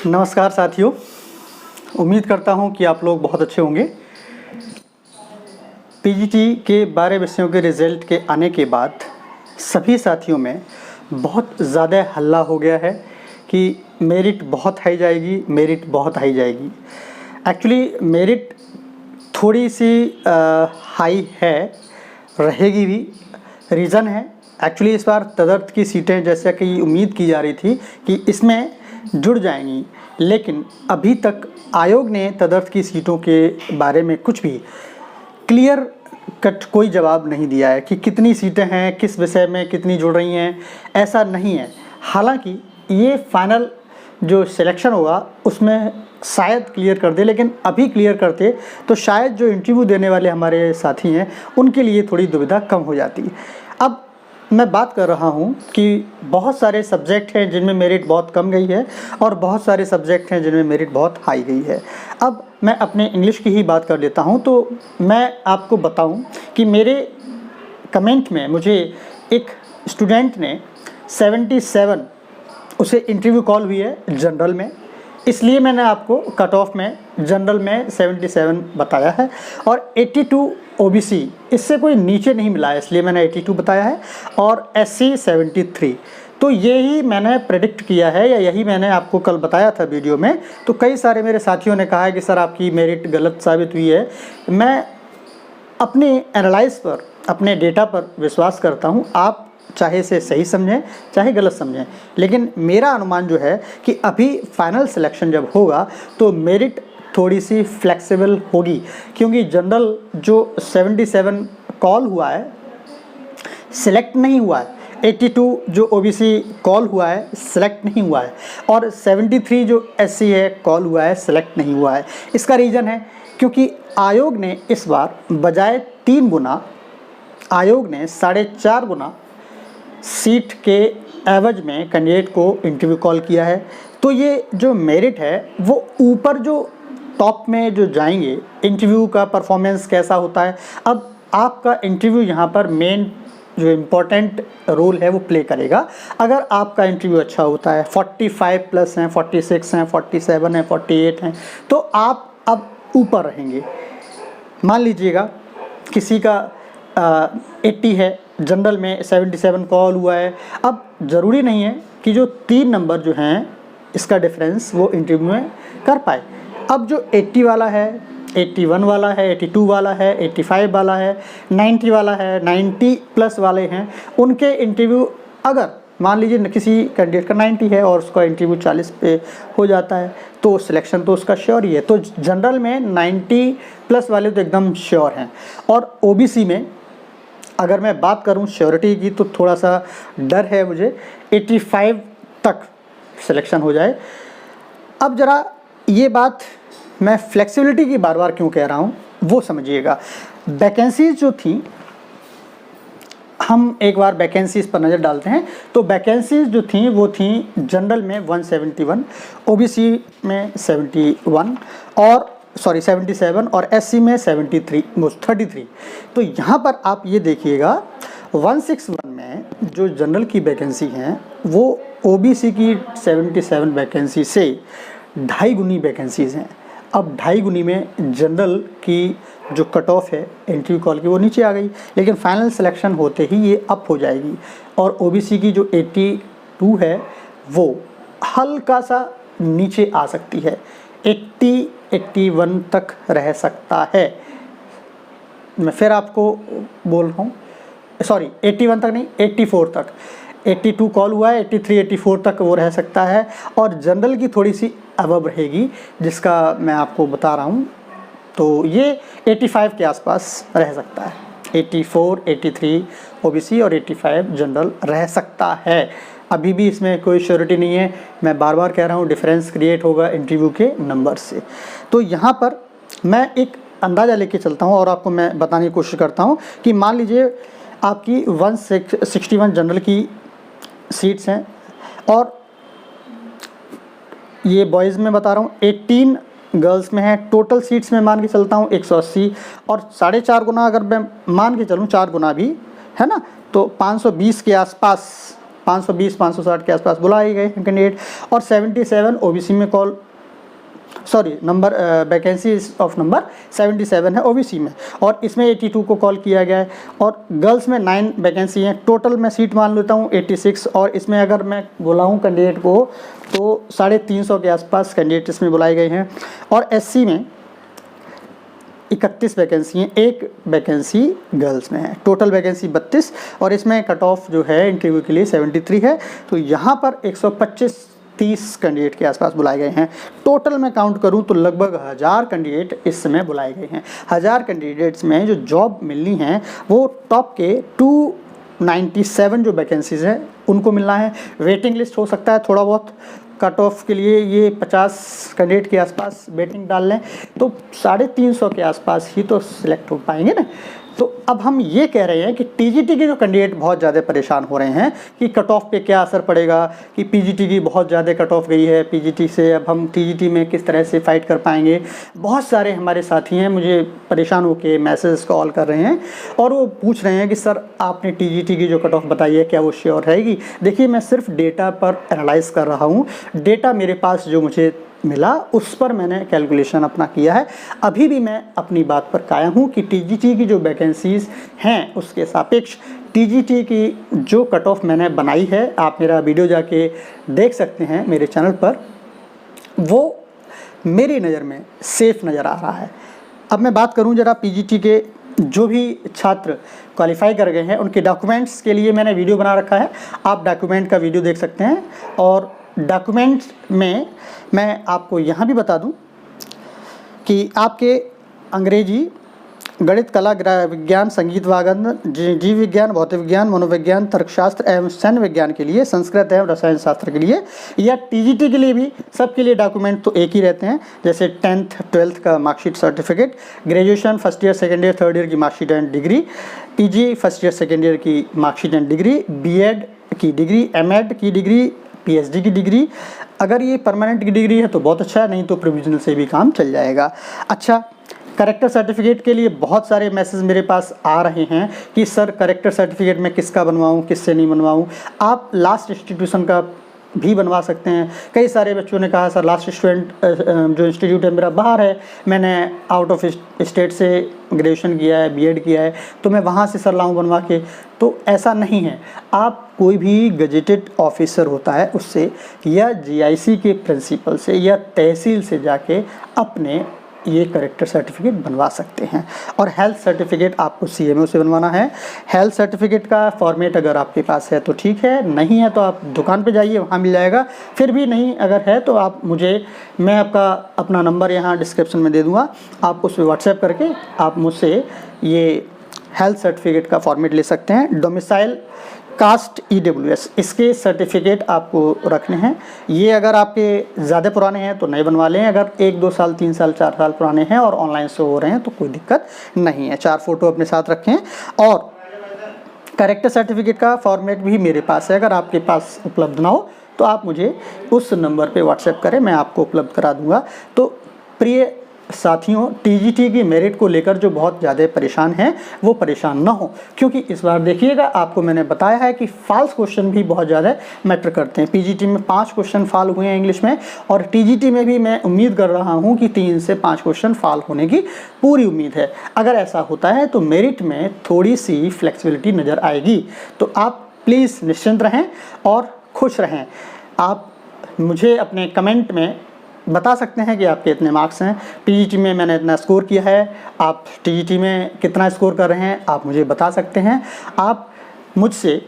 नमस्कार साथियों, उम्मीद करता हूं कि आप लोग बहुत अच्छे होंगे। पीजीटी के 12 विषयों के रिज़ल्ट के आने के बाद सभी साथियों में बहुत ज़्यादा हल्ला हो गया है कि मेरिट बहुत हाई जाएगी, मेरिट बहुत हाई जाएगी। एक्चुअली मेरिट थोड़ी सी हाई है, रहेगी भी। रीज़न है एक्चुअली इस बार तदर्थ की सीटें जैसा कि उम्मीद की जा रही थी कि इसमें जुड़ जाएंगी, लेकिन अभी तक आयोग ने तदर्थ की सीटों के बारे में कुछ भी क्लियर कट कोई जवाब नहीं दिया है कि कितनी सीटें हैं, किस विषय में कितनी जुड़ रही हैं, ऐसा नहीं है। हालांकि ये फाइनल जो सिलेक्शन होगा उसमें शायद क्लियर कर दे, लेकिन अभी क्लियर करते तो शायद जो इंटरव्यू देने वाले हमारे साथी हैं उनके लिए थोड़ी दुविधा कम हो जाती। अब मैं बात कर रहा हूं कि बहुत सारे सब्जेक्ट हैं जिनमें मेरिट बहुत कम गई है और बहुत सारे सब्जेक्ट हैं जिनमें मेरिट बहुत हाई गई है। अब मैं अपने इंग्लिश की ही बात कर लेता हूं, तो मैं आपको बताऊं कि मेरे कमेंट में मुझे एक स्टूडेंट ने 77 उसे इंटरव्यू कॉल हुई है जनरल में, इसलिए मैंने आपको कट ऑफ में जनरल में 77 बताया है, और 82 ओबीसी इससे कोई नीचे नहीं मिला है इसलिए मैंने 82 बताया है, और एससी 73। तो यही मैंने प्रेडिक्ट किया है या यही मैंने आपको कल बताया था वीडियो में। तो कई सारे मेरे साथियों ने कहा है कि सर आपकी मेरिट गलत साबित हुई है। मैं अपने एनालाइज पर, अपने डेटा पर विश्वास करता हूँ। आप चाहे इसे सही समझें चाहे गलत समझें, लेकिन मेरा अनुमान जो है कि अभी फाइनल सिलेक्शन जब होगा तो मेरिट थोड़ी सी फ्लेक्सिबल होगी, क्योंकि जनरल जो 77 कॉल हुआ है सिलेक्ट नहीं हुआ है, 82 जो ओबीसी कॉल हुआ है सिलेक्ट नहीं हुआ है, और 73 जो एससी है कॉल हुआ है सिलेक्ट नहीं हुआ है। इसका रीज़न है क्योंकि आयोग ने इस बार बजाय 3 गुना आयोग ने 4.5 गुना सीट के एवज में कैंडिडेट को इंटरव्यू कॉल किया है। तो ये जो मेरिट है वो ऊपर जो टॉप में जो जाएंगे, इंटरव्यू का परफॉर्मेंस कैसा होता है। अब आपका इंटरव्यू यहाँ पर मेन जो इम्पोर्टेंट रोल है वो प्ले करेगा। अगर आपका इंटरव्यू अच्छा होता है, 45 प्लस हैं, 46 हैं, 47 हैं, 48 हैं, तो आप अब ऊपर रहेंगे। मान लीजिएगा किसी का 80 है, जनरल में 77 कॉल हुआ है। अब ज़रूरी नहीं है कि जो 3 नंबर जो हैं इसका डिफरेंस वो इंटरव्यू में कर पाए। अब जो 80 वाला है, 81 वाला है, 82 वाला है, 85 वाला है, 90 वाला है, 90 प्लस वाले हैं, उनके इंटरव्यू अगर मान लीजिए किसी कैंडिडेट का 90 है और उसका इंटरव्यू 40 पे हो जाता है तो सिलेक्शन तो उसका श्योर ही है। तो जनरल में 90 प्लस वाले तो एकदम श्योर हैं, और ओबीसी में अगर मैं बात करूं श्योरिटी की तो थोड़ा सा डर है मुझे, 85 तक सिलेक्शन हो जाए। अब ज़रा ये बात मैं फ्लेक्सिबिलिटी की बार बार क्यों कह रहा हूं वो समझिएगा। वैकेंसीज जो थी, हम एक बार वैकेंसीज पर नज़र डालते हैं। तो वैकेंसीज जो थी वो थी जनरल में 171, ओबीसी में 71 और 77 और एससी में 33। तो यहाँ पर आप ये देखिएगा 161 में जो जनरल की वैकेंसी हैं वो ओबीसी की 77 वैकेंसी से 2.5 गुनी वैकेंसीज़ हैं। अब 2.5 गुनी में जनरल की जो कट ऑफ है इंटरव्यू कॉल की वो नीचे आ गई, लेकिन फाइनल सिलेक्शन होते ही ये अप हो जाएगी, और ओबीसी की जो 82 है वो हल्का सा नीचे आ सकती है, 81 तक रह सकता है। मैं फिर आपको बोल रहा हूँ, सॉरी 81 तक नहीं, 84 तक। 82 कॉल हुआ है, 83 84 तक वो रह सकता है, और जनरल की थोड़ी सी अबव रहेगी जिसका मैं आपको बता रहा हूँ। तो ये 85 के आसपास रह सकता है, 84 83 ओबीसी और 85 जनरल रह सकता है। अभी भी इसमें कोई श्योरिटी नहीं है, मैं बार बार कह रहा हूँ डिफरेंस क्रिएट होगा इंटरव्यू के नंबर से। तो यहाँ पर मैं एक अंदाज़ा लेके चलता हूँ और आपको मैं बताने की कोशिश करता हूँ कि मान लीजिए आपकी 161 जनरल की सीट्स हैं, और ये बॉयज़ में बता रहा हूँ 18 गर्ल्स में है। टोटल सीट्स में मान के चलता हूँ 180, और 4.5 गुना अगर मैं मान के चलूँ 4 गुना भी है ना, तो 520 के आसपास 520 560 के आसपास बुलाए गए हैं कैंडिडेट, और 77 ओबीसी में call, sorry number vacancy of number 77 है ओबीसी में, और इसमें 82 को कॉल किया गया है, और गर्ल्स में 9 वैकेंसी हैं। टोटल मैं सीट मान लेता हूँ 86, और इसमें अगर मैं बुलाऊँ कैंडिडेट को तो 350 के आसपास कैंडिडेट इसमें बुलाए गए हैं। और एससी में 31 वैकेंसी हैं, 1 वैकेंसी गर्ल्स में है, टोटल वैकेंसी 32, और इसमें कट ऑफ जो है इंटरव्यू के लिए 73 है। तो यहाँ पर 125-30 कैंडिडेट के आसपास बुलाए गए हैं। टोटल मैं काउंट करूँ तो लगभग 1000 कैंडिडेट इस समय बुलाए गए हैं। 1000 कैंडिडेट्स में जो जॉब मिलनी है वो टॉप के 297 जो वैकेंसीज़ हैं उनको मिलना है। वेटिंग लिस्ट हो सकता है थोड़ा बहुत, कट ऑफ के लिए ये 50 कैंडिडेट के आसपास वेटिंग डाल लें तो 350 के आसपास ही तो सिलेक्ट हो पाएंगे ना। तो अब हम ये कह रहे हैं कि टीजीटी के जो कैंडिडेट बहुत ज़्यादा परेशान हो रहे हैं कि कट ऑफ पे क्या असर पड़ेगा, कि पीजीटी की बहुत ज़्यादा कट ऑफ गई है, पीजीटी से अब हम टीजीटी में किस तरह से फ़ाइट कर पाएंगे। बहुत सारे हमारे साथी हैं मुझे परेशान होकर मैसेज कॉल कर रहे हैं और वो पूछ रहे हैं कि सर आपने टीजीटी की जो कट ऑफ बताई है क्या वो श्योर रहेगी। देखिए मैं सिर्फ डेटा पर एनालाइज़ कर रहा हूँ, डेटा मेरे पास जो मुझे मिला उस पर मैंने कैलकुलेशन अपना किया है। अभी भी मैं अपनी बात पर कायम हूँ कि टीजीटी की जो वैकेंसीज़ हैं उसके सापेक्ष टीजीटी की जो कट ऑफ मैंने बनाई है, आप मेरा वीडियो जाके देख सकते हैं मेरे चैनल पर, वो मेरी नज़र में सेफ़ नज़र आ रहा है। अब मैं बात करूँ ज़रा पीजीटी के जो भी छात्र क्वालिफाई कर गए हैं उनके डॉक्यूमेंट्स के लिए मैंने वीडियो बना रखा है, आप डॉक्यूमेंट का वीडियो देख सकते हैं। और डॉक्यूमेंट्स में मैं आपको यहाँ भी बता दूं कि आपके अंग्रेजी, गणित, कला, विज्ञान, संगीत, वादन, जीव विज्ञान, भौतिक विज्ञान, मनोविज्ञान, तर्कशास्त्र एवं सैन्य विज्ञान के लिए, संस्कृत एवं रसायन शास्त्र के लिए या टीजीटी के लिए भी सबके लिए डॉक्यूमेंट तो एक ही रहते हैं। जैसे 10th 12th का marksheet certificate, graduation first year second year third year की marksheet and degree, PG first year second year की मार्कशीट एंड डिग्री, बीएड की डिग्री, एमएड की डिग्री, पीएचडी की डिग्री। अगर ये परमानेंट की डिग्री है तो बहुत अच्छा है, नहीं तो प्रोविजनल से भी काम चल जाएगा। अच्छा, करेक्टर सर्टिफिकेट के लिए बहुत सारे मैसेज मेरे पास आ रहे हैं कि सर करेक्टर सर्टिफिकेट मैं किसका बनवाऊं, किससे नहीं बनवाऊं। आप लास्ट इंस्टीट्यूशन का भी बनवा सकते हैं। कई सारे बच्चों ने कहा सर लास्ट स्टूडेंट जो इंस्टीट्यूट है मेरा बाहर है, मैंने आउट ऑफ स्टेट से ग्रेजुएशन किया है, बीएड किया है, तो मैं वहाँ से सर लाऊं बनवा के। तो ऐसा नहीं है, आप कोई भी गजेटेड ऑफिसर होता है उससे या जीआईसी के प्रिंसिपल से या तहसील से जाके अपने ये करेक्टर सर्टिफिकेट बनवा सकते हैं। और हेल्थ सर्टिफिकेट आपको सीएमओ से बनवाना है। हेल्थ सर्टिफिकेट का फॉर्मेट अगर आपके पास है तो ठीक है, नहीं है तो आप दुकान पे जाइए, वहाँ मिल जाएगा। फिर भी नहीं अगर है तो आप मैं आपका अपना नंबर यहाँ डिस्क्रिप्शन में दे दूँगा, आप उस पर व्हाट्सएप करके आप मुझसे ये हेल्थ सर्टिफिकेट का फॉर्मेट ले सकते हैं। डोमिसाइल, कास्ट, ईडब्ल्यूएस, इसके सर्टिफिकेट आपको रखने हैं। ये अगर आपके ज़्यादा पुराने हैं तो नए बनवा लें, अगर 1 2 साल 3 साल 4 साल पुराने हैं और ऑनलाइन से हो रहे हैं तो कोई दिक्कत नहीं है। 4 फोटो अपने साथ रखें। और करेक्टर सर्टिफिकेट का फॉर्मेट भी मेरे पास है, अगर आपके पास उपलब्ध ना हो तो आप मुझे उस नंबर पे व्हाट्सएप करें, मैं आपको उपलब्ध करा दूँगा। तो प्रिय साथियों, टीजीटी की मेरिट को लेकर जो बहुत ज़्यादा परेशान हैं वो परेशान ना हो, क्योंकि इस बार देखिएगा आपको मैंने बताया है कि फॉल्स क्वेश्चन भी बहुत ज़्यादा मैटर करते हैं। पीजीटी में 5 क्वेश्चन फॉल हुए हैं इंग्लिश में, और टीजीटी में भी मैं उम्मीद कर रहा हूं कि 3 से 5 क्वेश्चन फॉल होने की पूरी उम्मीद है। अगर ऐसा होता है तो मेरिट में थोड़ी सी फ्लेक्सिबिलिटी नज़र आएगी। तो आप प्लीज़ निश्चिंत रहें और खुश रहें। आप मुझे अपने कमेंट में बता सकते हैं कि आपके इतने मार्क्स हैं, टीजीटी में मैंने इतना स्कोर किया है, आप टीजीटी में कितना स्कोर कर रहे हैं आप मुझे बता सकते हैं। आप मुझसे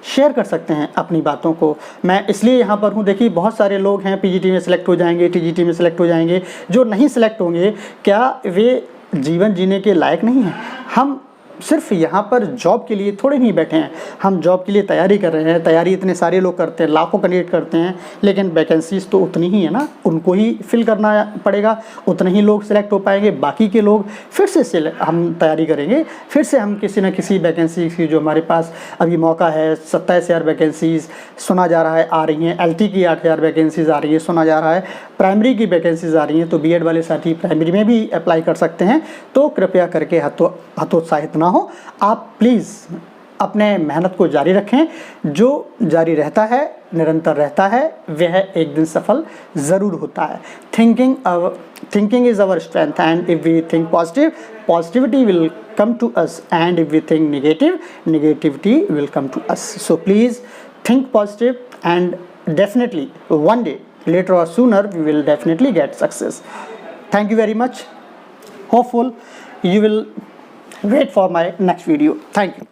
शेयर कर सकते हैं अपनी बातों को। मैं इसलिए यहाँ पर हूँ, देखिए बहुत सारे लोग हैं पीजीटी में सेलेक्ट हो जाएंगे, टीजीटी में सेलेक्ट हो जाएंगे, जो नहीं सेलेक्ट होंगे क्या वे जीवन जीने के लायक नहीं हैं? हम सिर्फ यहाँ पर जॉब के लिए थोड़े नहीं बैठे हैं, हम जॉब के लिए तैयारी कर रहे हैं। तैयारी इतने सारे लोग करते हैं, लाखों कैंडिडेट करते हैं, लेकिन वैकेंसीज तो उतनी ही है ना, उनको ही फिल करना पड़ेगा, उतने ही लोग सिलेक्ट हो पाएंगे। बाकी के लोग फिर से हम तैयारी करेंगे, फिर से हम किसी न किसी वैकेंसी की जो हमारे पास अभी मौका है, 27,000 वैकेंसीज़ सुना जा रहा है आ रही हैं, एलटी की 8,000 वैकेंसीज़ आ रही है सुना जा रहा है, प्राइमरी की वैकेंसीज़ आ रही हैं, तो बीएड वाले साथी प्राइमरी में भी अप्लाई कर सकते हैं। तो कृपया करके हतोत्साहित ना हो, आप प्लीज़ अपने मेहनत को जारी रखें। जो जारी रहता है, निरंतर रहता है, वह एक दिन सफल ज़रूर होता है। Thinking is our strength and if we think positive, positivity will come to us, and if we think negative, negativity will come to us. So please think positive, and definitely one day, later or sooner, we will definitely get success. Thank you very much. Hopeful you will wait for my next video. Thank you.